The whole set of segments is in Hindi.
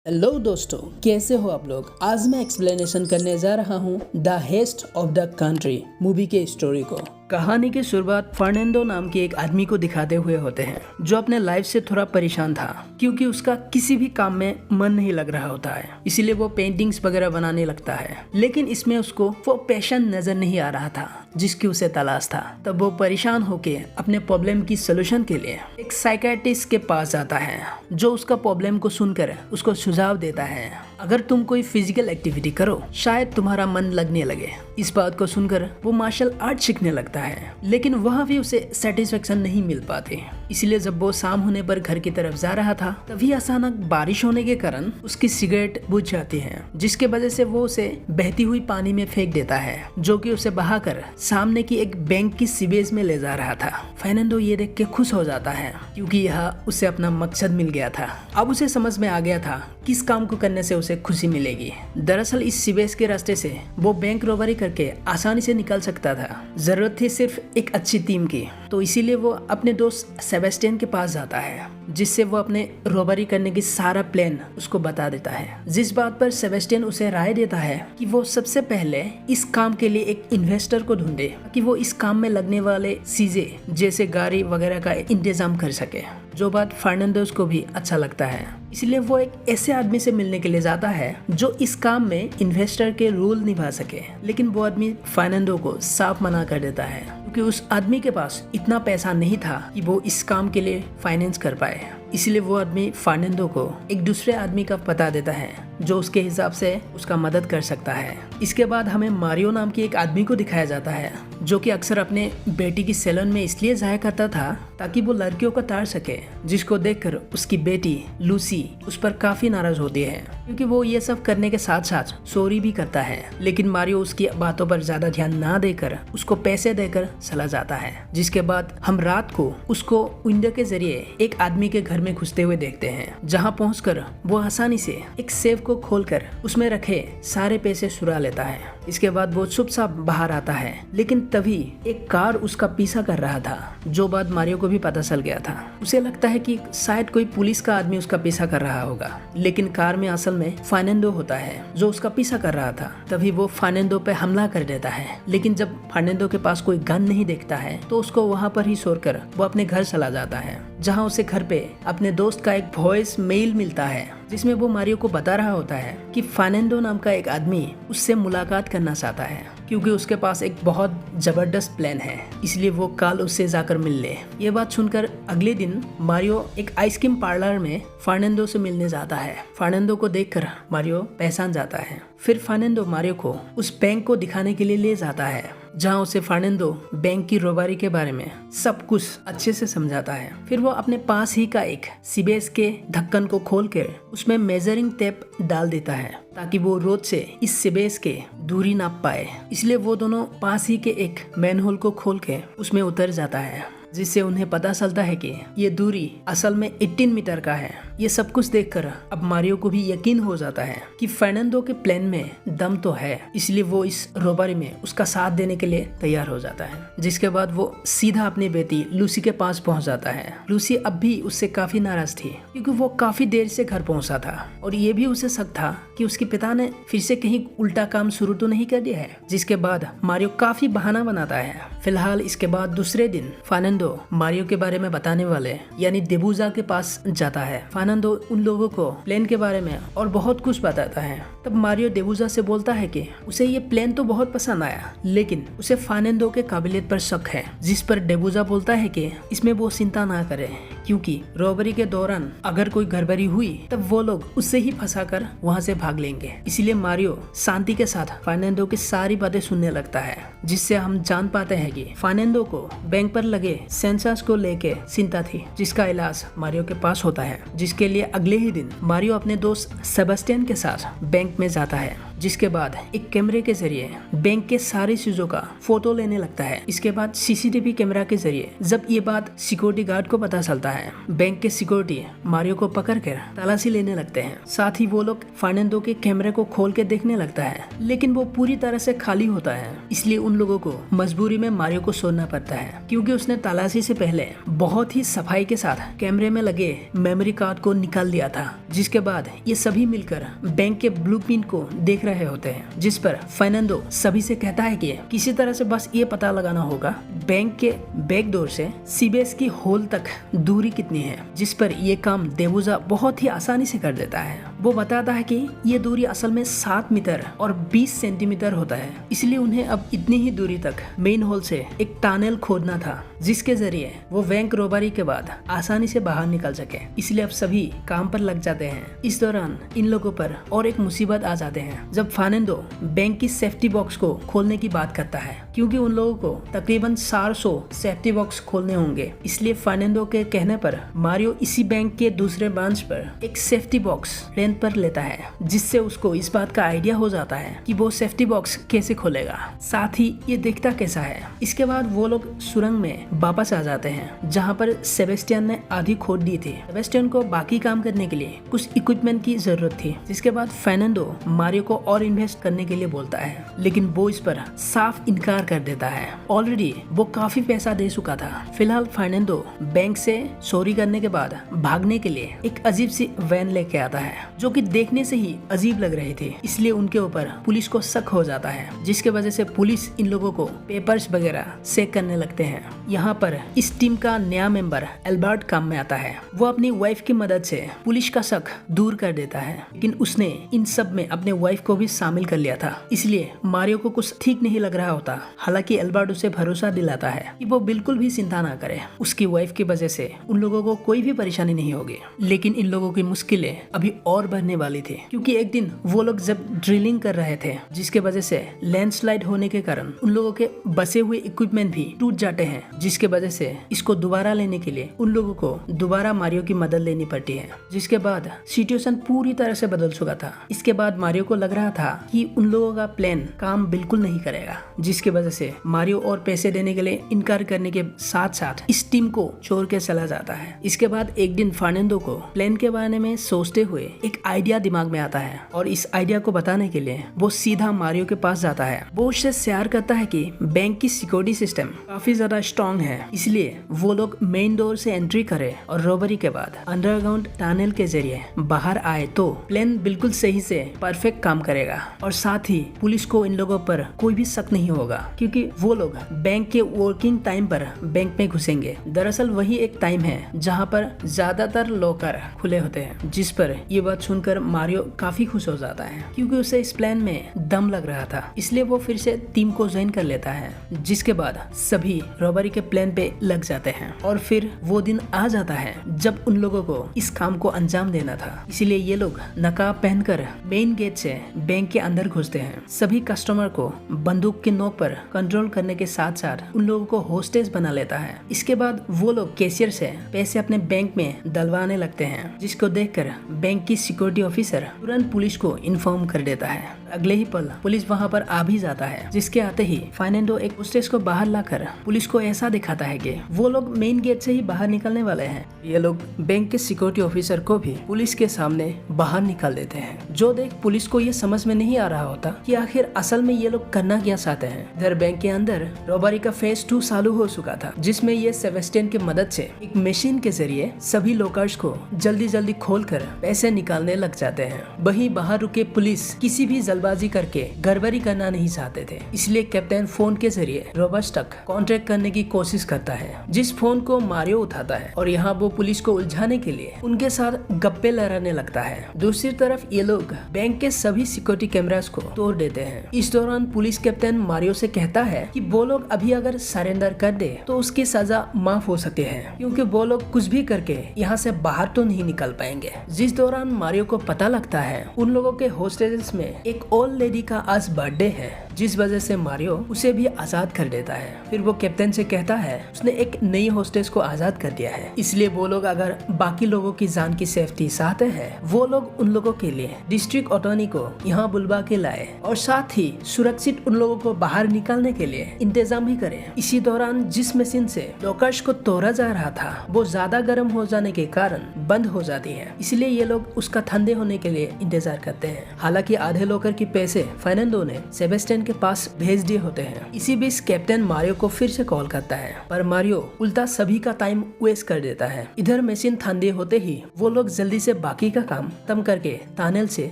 हेलो दोस्तों, कैसे हो आप लोग। आज मैं एक्सप्लेनेशन करने जा रहा हूँ the heist of the country movie के स्टोरी को। कहानी की शुरुआत फर्नांडो नाम के एक आदमी को दिखाते हुए होते हैं जो अपने लाइफ से थोड़ा परेशान था क्योंकि उसका किसी भी काम में मन नहीं लग रहा होता है। इसीलिए वो पेंटिंग्स वगैरह बनाने लगता है, लेकिन इसमें उसको वो पैशन नजर नहीं आ रहा था जिसकी उसे तलाश था। तब वो परेशान होके अपने प्रॉब्लम की सोल्यूशन के लिए एक साइकियाट्रिस्ट के पास जाता है जो उसका प्रॉब्लम को सुनकर उसको सुझाव देता है, अगर तुम कोई फिजिकल एक्टिविटी करो शायद तुम्हारा मन लगने लगे। इस बात को सुनकर वो मार्शल आर्ट सीखने लगता है, लेकिन वहाँ भी उसे सेटिस्फेक्शन नहीं मिल पाती। इसलिए जब वो शाम होने पर घर की तरफ जा रहा था तभी अचानक बारिश होने के कारण उसकी सिगरेट बुझ जाती है, जिसके वजह से वो उसे बहती हुई पानी में फेंक देता है जो कि उसे बहाकर सामने की एक बैंक की सीवेज में ले जा रहा था। फर्नांडो ये देख के खुश हो जाता है क्योंकि यह उसे अपना मकसद मिल गया था। अब उसे समझ में आ गया था किस काम को करने से उसे खुशी मिलेगी। दरअसल इस सीवेज के रास्ते से वो बैंक रॉबरी करके आसानी से निकल सकता था। जरूरत थी सिर्फ एक अच्छी टीम की, तो इसीलिए वो अपने दोस्त सेबेस्टियन के पास जाता है जिससे वो अपने रॉबरी करने की सारा प्लान उसको बता देता है। जिस बात पर सेबेस्टियन उसे राय देता है कि वो सबसे पहले इस काम के लिए एक इन्वेस्टर को ढूंढे कि वो इस काम में लगने वाले चीजें जैसे गाड़ी वगैरह का इंतजाम कर सके। जो बात फर्नांडो को भी अच्छा लगता है, इसलिए वो एक ऐसे आदमी से मिलने के लिए जाता है जो इस काम में इन्वेस्टर के रोल निभा सके। लेकिन वो आदमी फर्नांडो को साफ मना कर देता है क्योंकि उस आदमी के पास इतना पैसा नहीं था कि वो इस काम के लिए फाइनेंस कर पाए। इसलिए वो आदमी फर्नांडो को एक दूसरे आदमी का पता देता है जो उसके हिसाब से उसका मदद कर सकता है। इसके बाद हमें मारियो नाम की एक आदमी को दिखाया जाता है जो कि अक्सर अपने बेटी की सैलून में इसलिए जाया करता था ताकि वो लड़कियों को तार सके, जिसको देखकर उसकी बेटी लूसी उस पर काफी नाराज होती है क्योंकि वो ये सब करने के साथ साथ सॉरी भी करता है। लेकिन मारियो उसकी बातों पर ज्यादा ध्यान ना देकर उसको पैसे देकर चला जाता है। जिसके बाद हम रात को उसको विंडो के जरिए एक आदमी के घर में घुसते हुए देखते हैं, जहाँ पहुंचकर वो आसानी से एक सेफ को खोलकर उसमें रखे सारे पैसे चुरा लेता है। इसके बाद वो चुपचाप बाहर आता है, लेकिन तभी एक कार उसका पीछा कर रहा था, जो बात मारियो को भी पता चल गया था। उसे लगता है कि शायद कोई पुलिस का आदमी उसका पीछा कर रहा होगा, लेकिन कार में असल में फर्नांडो होता है जो उसका पीछा कर रहा था। तभी वो फर्नांडो पे हमला कर देता है, लेकिन जब फर्नांडो के पास कोई गन नहीं देखता है तो उसको वहाँ पर ही छोड़कर वो अपने घर चला जाता है, जहाँ उसे घर पे अपने दोस्त का एक वॉइस मेल मिलता है जिसमें वो मारियो को बता रहा होता है कि फर्नांडो नाम का एक आदमी उससे मुलाकात करना चाहता है क्योंकि उसके पास एक बहुत जबरदस्त प्लान है, इसलिए वो कल उससे जाकर मिल ले। ये बात सुनकर अगले दिन मारियो एक आइसक्रीम पार्लर में फर्नांडो से मिलने जाता है। फर्नांडो को देखकर मारियो पहचान जाता है। फिर फर्नांडो मारियो को उस बैंक को दिखाने के लिए ले जाता है, जहाँ उसे फर्नांडो बैंक की रॉबरी के बारे में सब कुछ अच्छे से समझाता है। फिर वो अपने पास ही का एक सीबेस के ढक्कन को खोलकर उसमें मेजरिंग टेप डाल देता है ताकि वो रोड से इस सीबेस के दूरी नाप पाए। इसलिए वो दोनों पास ही के एक मैनहोल को खोल के उसमें उतर जाता है, जिससे उन्हें पता चलता है कि ये दूरी असल में 18 मीटर का है। ये सब कुछ देखकर अब मारियो को भी यकीन हो जाता है कि फर्नांडो के प्लान में दम तो है, इसलिए वो इस रॉबरी में उसका साथ देने के लिए तैयार हो जाता है। जिसके बाद वो सीधा अपनी बेटी लूसी के पास पहुंच जाता है। लूसी अब भी उससे काफी नाराज थी क्योंकि वो काफी देर से घर पहुंचा था और ये भी उसे शक था कि उसके पिता ने फिर से कहीं उल्टा काम शुरू तो नहीं कर दिया है। जिसके बाद मारियो काफी बहाना बनाता है। फिलहाल इसके बाद दूसरे दिन फर्नांडो मारियो के बारे में बताने वाले यानी देबूजा के पास जाता है। फर्नांडो उन लोगों को प्लान के बारे में और बहुत कुछ बताता है। तब मारियो देबूजा से बोलता है कि उसे ये प्लान तो बहुत पसंद आया, लेकिन उसे फर्नांडो के काबिलियत पर शक है। जिस पर देबूजा बोलता है कि इसमें वो चिंता ना करे क्योंकि रॉबरी के दौरान अगर कोई गड़बड़ी हुई तब वो लोग उससे ही फंसाकर वहाँ से भाग लेंगे। इसलिए मारियो शांति के साथ फर्नांडो की सारी बातें सुनने लगता है, जिससे हम जान पाते हैं कि फर्नांडो को बैंक पर लगे सेंसर्स को लेके चिंता थी, जिसका इलाज मारियो के पास होता है। जिसके लिए अगले ही दिन मारियो अपने दोस्त सेबेस्टियन के साथ बैंक में जाता है, जिसके बाद एक कैमरे के जरिए बैंक के सारी चीजों का फोटो लेने लगता है। इसके बाद सीसीटीवी कैमरा के जरिए जब ये बात सिक्योरिटी गार्ड को पता चलता है, बैंक के सिक्योरिटी मारियो को पकड़कर तलाशी लेने लगते हैं। साथ ही वो लोग फर्नांडो के कैमरे को खोल के देखने लगता है, लेकिन वो पूरी तरह से खाली होता है। इसलिए उन लोगों को मजबूरी में मारियो को छोड़ना पड़ता है, क्योंकि उसने तलाशी से पहले बहुत ही सफाई के साथ कैमरे में लगे मेमोरी कार्ड को निकाल दिया था। जिसके बाद ये सभी मिलकर बैंक के ब्लूप्रिंट को देख रहे होते हैं, जिस पर फर्नांडो सभी से कहता है कि किसी तरह से बस ये पता लगाना होगा बैंक के बैक डोर से सीबीएस की हॉल तक दूरी कितनी है, जिस पर ये काम देवुजा बहुत ही आसानी से कर देता है। वो बताता है कि ये दूरी असल में 7 मीटर और 20 सेंटीमीटर होता है, इसलिए उन्हें अब इतनी ही दूरी तक मेन हॉल से एक टनल खोदना था, जिसके जरिए वो बैंक रोबारी के बाद आसानी से बाहर निकल सके। इसलिए अब सभी काम पर लग जाते हैं। इस दौरान इन लोगों पर और एक मुसीबत आ जाते हैं, जब फर्नांडो बैंक की सेफ्टी बॉक्स को खोलने की बात करता है, क्योंकि उन लोगों को तकरीबन 400 सेफ्टी बॉक्स खोलने होंगे। इसलिए फर्नांडो के कहने पर मारियो इसी बैंक के दूसरे ब्रांच पर एक सेफ्टी बॉक्स रेंट पर लेता है, जिससे उसको इस बात का आइडिया हो जाता है कि वो सेफ्टी बॉक्स कैसे खोलेगा, साथ ही ये दिखता कैसा है। इसके बाद वो लोग सुरंग में वापस आ जाते हैं, जहाँ पर सेबेस्टियन ने आधी खोद दी थी। सेबेस्टियन को बाकी काम करने के लिए कुछ इक्विपमेंट की जरूरत थी, जिसके बाद फर्नांडो मारियो को और इन्वेस्ट करने के लिए बोलता है, लेकिन वो इस पर साफ इनकार कर देता है। ऑलरेडी वो काफी पैसा दे चुका था। फिलहाल फर्नांडो बैंक से चोरी करने के बाद भागने के लिए एक अजीब सी वैन लेके आता है, जो कि देखने से ही अजीब लग रही थी। इसलिए उनके ऊपर पुलिस को शक हो जाता है, जिसके वजह से पुलिस इन लोगों को पेपर्स वगैरह चेक करने लगते हैं। यहाँ पर इस टीम का नया मेंबर एल्बर्ट काम में आता है। वो अपनी वाइफ की मदद से पुलिस का शक दूर कर देता है, लेकिन उसने इन सब में अपने वाइफ को भी शामिल कर लिया था। इसलिए मारियो को कुछ ठीक नहीं लग रहा होता। हालांकि एल्बर्ट उसे भरोसा दिलाता है कि वो बिल्कुल भी चिंता ना करे, उसकी वाइफ की वजह से उन लोगों को कोई भी परेशानी नहीं होगी। लेकिन इन लोगों की मुश्किलें अभी और बढ़ने वाली थी, क्योंकि एक दिन वो लोग जब ड्रिलिंग कर रहे थे, जिसके वजह से लैंडस्लाइड होने के कारण उन लोगों के बसे हुए इक्विपमेंट भी टूट जाते हैं, जिसके वजह से इसको दोबारा लेने के लिए उन लोगों को दोबारा मारियो की मदद लेनी पड़ती है। जिसके बाद सिचुएशन पूरी तरह से बदल चुका था। इसके बाद मारियो को लग रहा था कि उन लोगों का प्लान काम बिल्कुल नहीं करेगा, जिसके वजह से मारियो और पैसे देने के लिए इनकार करने के साथ साथ इस टीम को छोड़ के चला जाता है। इसके बाद एक दिन फर्नांडो को प्लान के बारे में सोचते हुए एक आइडिया दिमाग में आता है, और इस आइडिया को बताने के लिए वो सीधा मारियो के पास जाता है। वो उससे शेयर करता है कि बैंक की सिक्योरिटी सिस्टम काफी ज्यादा स्ट्रॉन्ग है, इसलिए वो लोग मेन डोर से एंट्री करे और रॉबरी के बाद अंडरग्राउंड टनल के जरिए बाहर आए तो प्लान बिल्कुल सही से परफेक्ट काम करेगा, और साथ ही पुलिस को इन लोगों पर कोई भी शक नहीं होगा, क्योंकि वो लोग बैंक के वर्किंग टाइम पर बैंक में घुसेंगे। दरअसल वही एक टाइम है जहाँ पर ज्यादातर लॉकर खुले होते हैं, जिस पर ये बात सुनकर मारियो काफी खुश हो जाता है, क्योंकि उसे इस प्लान में दम लग रहा था। इसलिए वो फिर से टीम को ज्वाइन कर लेता है, जिसके बाद सभी रॉबरी के प्लान पे लग जाते हैं। और फिर वो दिन आ जाता है जब उन लोगों को इस काम को अंजाम देना था। इसलिए ये लोग नकाब पहनकर मेन गेट से बैंक के अंदर घुसते हैं। सभी कस्टमर को बंदूक के नोक पर कंट्रोल करने के साथ साथ उन लोगों को होस्टेज बना लेता है। इसके बाद वो लोग कैशियर से पैसे अपने बैंक में डलवाने लगते हैं, जिसको देखकर बैंक की सिक्योरिटी ऑफिसर तुरंत पुलिस को इन्फॉर्म कर देता है। अगले ही पल पुलिस वहां पर आ भी जाता है, जिसके आते ही फर्नांडो एक होस्टेज को बाहर लाकर पुलिस को ऐसा दिखाता है कि वो लोग मेन गेट से ही बाहर निकलने वाले हैं। ये लोग बैंक के सिक्योरिटी ऑफिसर को भी पुलिस के सामने बाहर निकाल देते हैं, जो देख पुलिस को ये समझ में नहीं आ रहा होता कि आखिर असल में ये लोग करना क्या चाहते हैं। इधर बैंक के अंदर रॉबरी का फेज 2 चालू हो चुका था, जिसमें ये सेबेस्टियन की मदद से एक मशीन के जरिए सभी लॉकर्स को जल्दी जल्दी खोलकर पैसे निकालने लग जाते हैं। वहीं बाहर रुके पुलिस किसी भी जल्दबाजी करके गड़बड़ी करना नहीं चाहते थे, इसलिए कैप्टन फोन के जरिए रॉबर्ट्स तक कांटेक्ट करने की कोशिश करता है, जिस फोन को मारियो उठाता है और यहाँ वो पुलिस को उलझाने के लिए उनके साथ गप्पे लड़ाने लगता है। दूसरी तरफ ये लोग बैंक के सभी सिक्योरिटी कैमरास को तोड़ देते हैं। इस दौरान पुलिस कैप्टन मारियो से कहता है कि वो लोग अभी अगर सरेंडर कर दे तो उसकी सजा माफ हो सकती है, क्योंकि वो लोग कुछ भी करके यहाँ से बाहर तो नहीं निकल पाएंगे। जिस दौरान मारियो को पता लगता है उन लोगों के होस्टेजेस में एक ओल्ड लेडी का आज बर्थडे है, जिस वजह से मारियो उसे भी आजाद कर देता है। फिर वो कैप्टन से कहता है उसने एक नई होस्टेस को आजाद कर दिया है, इसलिए वो लोग अगर बाकी लोगों की जान की सेफ्टी चाहते हैं वो लोग उन लोगों के लिए डिस्ट्रिक्ट अटॉर्नी को यहाँ बुलवा के लाए और साथ ही सुरक्षित उन लोगों को बाहर निकालने के लिए इंतजाम भी करे। इसी दौरान जिस मशीन से लॉकर्स को तोड़ा जा रहा था वो ज्यादा गर्म हो जाने के कारण बंद हो जाती है, इसलिए ये लोग उसका ठंडे होने के लिए इंतजार करते हैं। हालांकि आधे लॉकर के पैसे फर्नांडो ने सेबेस्टियन के पास भेज दिए होते हैं। इसी बीच कैप्टन मारियो को फिर से कॉल करता है, पर मारियो उल्टा सभी का टाइम वेस्ट कर देता है। इधर मशीन ठंडे होते ही वो लोग जल्दी से बाकी का काम खत्म करके टनल से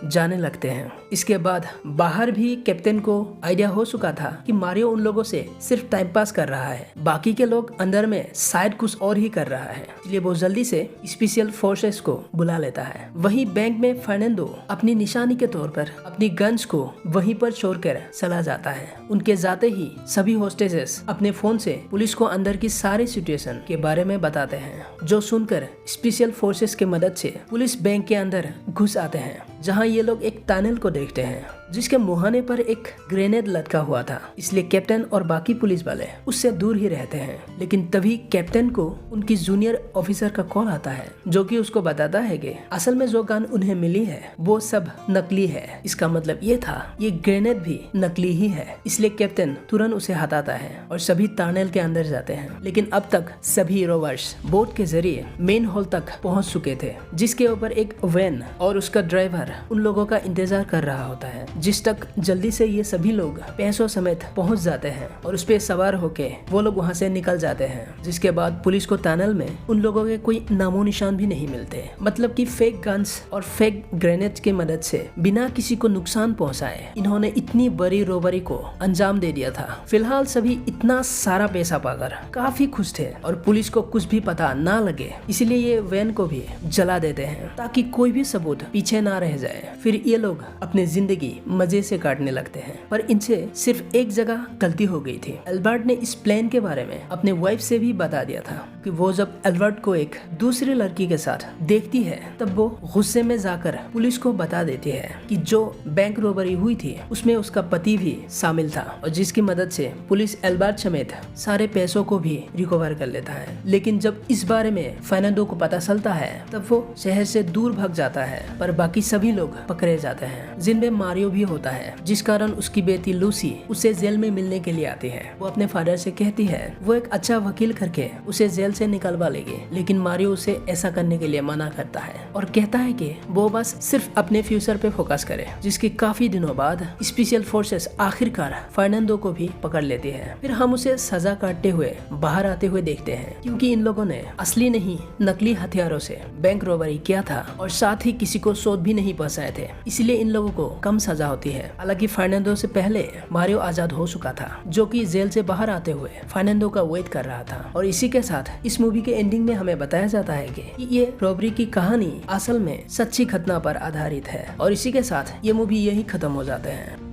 जाने लगते हैं। इसके बाद बाहर भी कैप्टन को आइडिया हो चुका था कि मारियो उन लोगों से सिर्फ टाइम पास कर रहा है, बाकी के लोग अंदर में शायद कुछ और ही कर रहा है, इसलिए वो जल्दी से स्पेशल फोर्सेस को बुला लेता है। वहीं बैंक में फर्नांडो अपनी निशानी के तौर पर अपनी गन्स को वहीं पर छोड़कर चला जाता है। उनके जाते ही सभी होस्टेजेस अपने फोन से पुलिस को अंदर की सारी सिचुएशन के बारे में बताते हैं, जो सुनकर स्पेशल फोर्सेस की मदद से पुलिस बैंक के अंदर घुस आते हैं, जहां ये लोग एक टनल को देखते हैं जिसके मुहाने पर एक ग्रेनेड लटका हुआ था, इसलिए कैप्टन और बाकी पुलिस वाले उससे दूर ही रहते हैं। लेकिन तभी कैप्टन को उनकी जूनियर ऑफिसर का कॉल आता है, जो कि उसको बताता है कि असल में जो गन उन्हें मिली है वो सब नकली है। इसका मतलब ये था ये ग्रेनेड भी नकली ही है, इसलिए कैप्टन तुरंत उसे हटाता है और सभी टनल के अंदर जाते हैं। लेकिन अब तक सभी रोवर्स बोट के जरिए मेन हॉल तक पहुंच चुके थे, जिसके ऊपर एक वैन और उसका ड्राइवर उन लोगों का इंतजार कर रहा होता है, जिस तक जल्दी से ये सभी लोग पैसों समेत पहुंच जाते हैं और उस पे सवार होके वो लोग वहां से निकल जाते हैं। जिसके बाद पुलिस को टनल में उन लोगों के कोई नामो निशान भी नहीं मिलते, मतलब कि फेक गन्स और फेक ग्रेनेड की मदद से बिना किसी को नुकसान पहुंचाए इन्होंने इतनी बड़ी रोबरी को अंजाम दे दिया था। फिलहाल सभी इतना सारा पैसा पाकर काफी खुश थे और पुलिस को कुछ भी पता ना लगे, इसलिए ये वैन को भी जला देते हैं ताकि कोई भी सबूत पीछे ना रह जाए। फिर ये लोग अपनी जिंदगी मजे से काटने लगते हैं, पर इनसे सिर्फ एक जगह गलती हो गई थी। एल्बर्ट ने इस प्लान के बारे में अपने वाइफ से भी बता दिया था कि वो जब एल्बर्ट को एक दूसरी लड़की के साथ देखती है तब वो गुस्से में जाकर पुलिस को बता देती है कि जो बैंक रोबरी हुई थी उसमें उसका पति भी शामिल था, और जिसकी मदद से पुलिस एल्बर्ट समेत सारे पैसों को भी रिकवर कर लेता है। लेकिन जब इस बारे में फर्नांडो को पता चलता है तब वो शहर से दूर भाग जाता है, पर बाकी सभी लोग पकड़े जाते हैं, जिनमें मारियो भी होता है, जिस कारण उसकी बेटी लूसी उसे जेल में मिलने के लिए आती है। वो अपने फादर से कहती है वो एक अच्छा वकील करके उसे जेल से निकलवा लेगी, लेकिन मारियो उसे ऐसा करने के लिए मना करता है और कहता है कि वो बस सिर्फ अपने फ्यूचर पे फोकस करे। जिसके काफी दिनों बाद स्पेशल फोर्सेस आखिरकार फर्नांडो को भी पकड़ लेती है। फिर हम उसे सजा काटते हुए बाहर आते हुए देखते हैं, क्योंकि इन लोगों ने असली नहीं नकली हथियारों से बैंक रोबरी किया था और साथ ही किसी को चोट भी नहीं पहुंचाए थे, इसलिए इन लोगों को कम सजा होती है। हालांकि फर्नांडो से पहले मारियो आजाद हो चुका था, जो कि जेल से बाहर आते हुए फर्नांडो का वेट कर रहा था। और इसी के साथ इस मूवी के एंडिंग में हमें बताया जाता है कि ये रॉबरी की कहानी असल में सच्ची घटना पर आधारित है, और इसी के साथ ये मूवी यही खत्म हो जाते हैं।